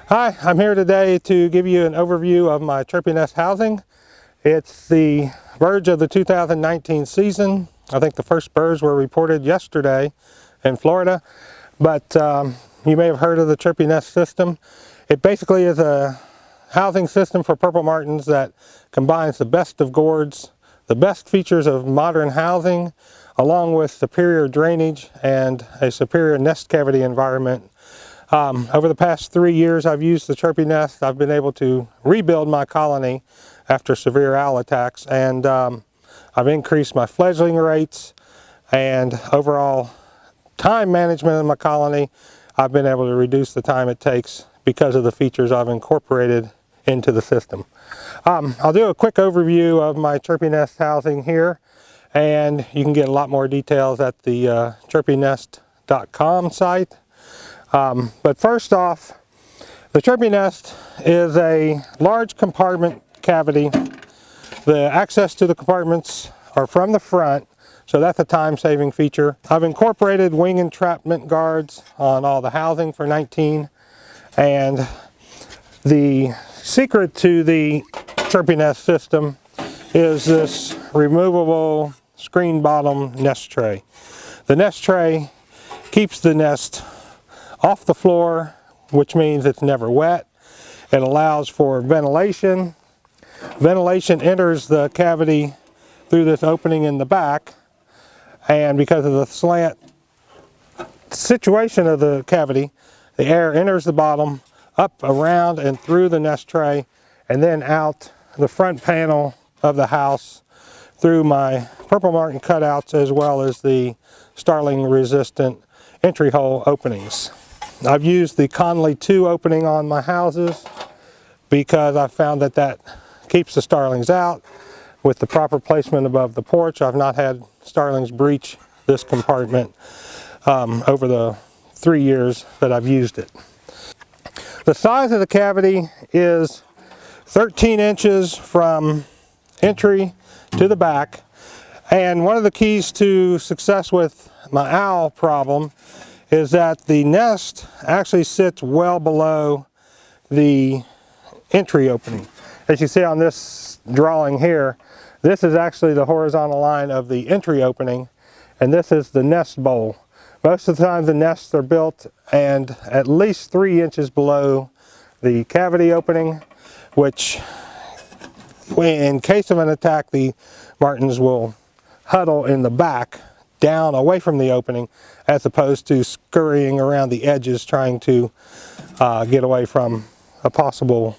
Hi, I'm here today to give you an overview of my ChirpyNest housing. It's the verge of the 2019 season. I think the first birds were reported yesterday in Florida, but you may have heard of the ChirpyNest system. It basically is a housing system for purple martins that combines the best of gourds, the best features of modern housing, along with superior drainage and a superior nest cavity environment. Over the past 3 years I've used the ChirpyNest. I've been able to rebuild my colony after severe owl attacks, and I've increased my fledgling rates and overall time management in my colony. I've been able to reduce the time it takes because of the features I've incorporated into the system. I'll do a quick overview of my ChirpyNest housing here, and you can get a lot more details at the ChirpyNest.com site. But first off, the ChirpyNest is a large compartment cavity. The access to the compartments are from the front, so that's a time-saving feature. I've incorporated wing entrapment guards on all the housing for 19, and the secret to the ChirpyNest system is this removable screen bottom nest tray. The nest tray keeps the nest off the floor, which means it's never wet. It allows for ventilation. Ventilation enters the cavity through this opening in the back, and because of the slant situation of the cavity, the air enters the bottom, up, around, and through the nest tray, and then out the front panel of the house through my purple martin cutouts, as well as the starling resistant entry hole openings. I've used the Conley 2 opening on my houses because I've found that that keeps the starlings out. With the proper placement above the porch, I've not had starlings breach this compartment over the 3 years that I've used it. The size of the cavity is 13 inches from entry to the back, and one of the keys to success with my owl problem is that the nest actually sits well below the entry opening. As you see on this drawing here, this is actually the horizontal line of the entry opening, and this is the nest bowl. Most of the time the nests are built and at least 3 inches below the cavity opening, which in case of an attack, the martins will huddle in the back down away from the opening, as opposed to scurrying around the edges trying to get away from a possible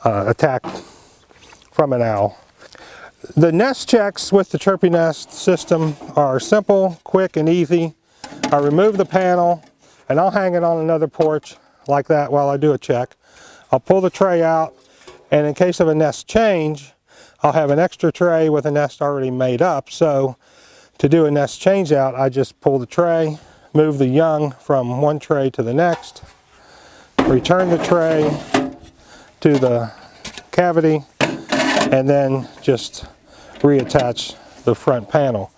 attack from an owl. The nest checks with the ChirpyNest system are simple, quick, and easy. I remove the panel and I'll hang it on another porch like that while I do a check. I'll pull the tray out, and in case of a nest change, I'll have an extra tray with a nest already made up. So to do a nest change out, I just pull the tray, move the young from one tray to the next, return the tray to the cavity, and then just reattach the front panel.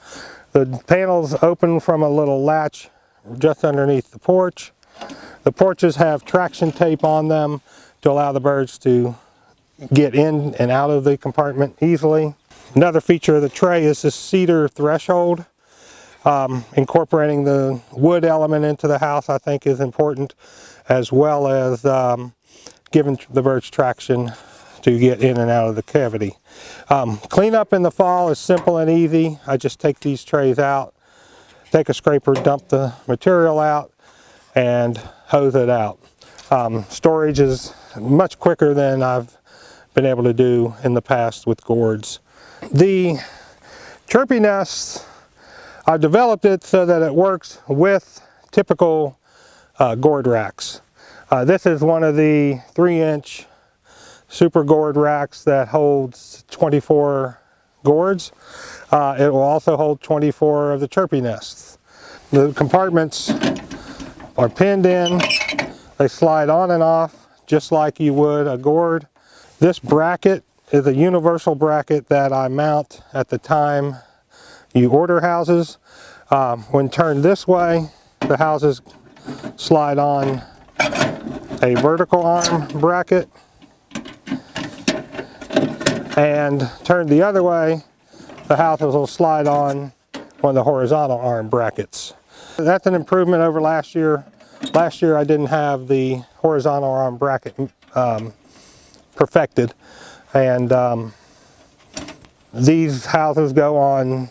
The panels open from a little latch just underneath the porch. The porches have traction tape on them to allow the birds to get in and out of the compartment easily. Another feature of the tray is this cedar threshold. Incorporating the wood element into the house, I think, is important, as well as giving the birds traction to get in and out of the cavity. Cleanup in the fall is simple and easy. I just take these trays out, take a scraper, dump the material out, and hose it out. Storage is much quicker than I've been able to do in the past with gourds. The ChirpyNest, I've developed it so that it works with typical gourd racks. This is one of the 3-inch super gourd racks that holds 24 gourds. It will also hold 24 of the ChirpyNests. The compartments are pinned in. They slide on and off just like you would a gourd. This bracket is a universal bracket that I mount at the time you order houses. When turned this way, the houses slide on a vertical arm bracket, and turned the other way, the houses will slide on one of the horizontal arm brackets. That's an improvement over last year. Last year I didn't have the horizontal arm bracket perfected, and these houses go on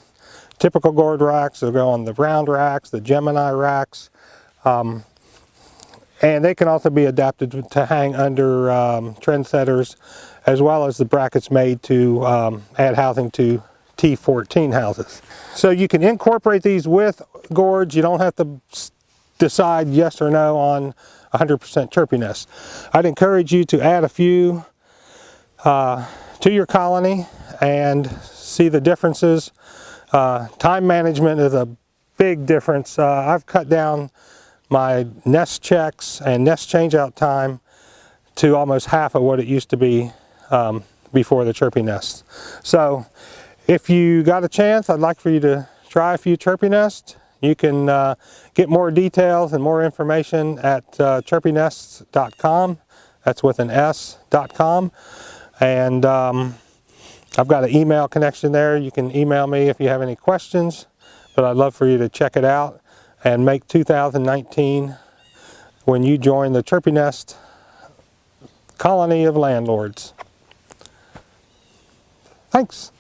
typical gourd racks. They'll go on the round racks, the Gemini racks, and they can also be adapted to hang under trendsetters, as well as the brackets made to add housing to T14 houses. So you can incorporate these with gourds. You don't have to decide yes or no on 100% ChirpyNest. I'd encourage you to add a few to your colony and see the differences. Time management is a big difference. I've cut down my nest checks and nest changeout time to almost half of what it used to be before the ChirpyNest. So if you got a chance, I'd like for you to try a few ChirpyNest. You can get more details and more information at ChirpyNest.com. That's with an S.com. And I've got an email connection there. You can email me if you have any questions, but I'd love for you to check it out and make 2019, when you join the ChirpyNest colony of landlords. Thanks.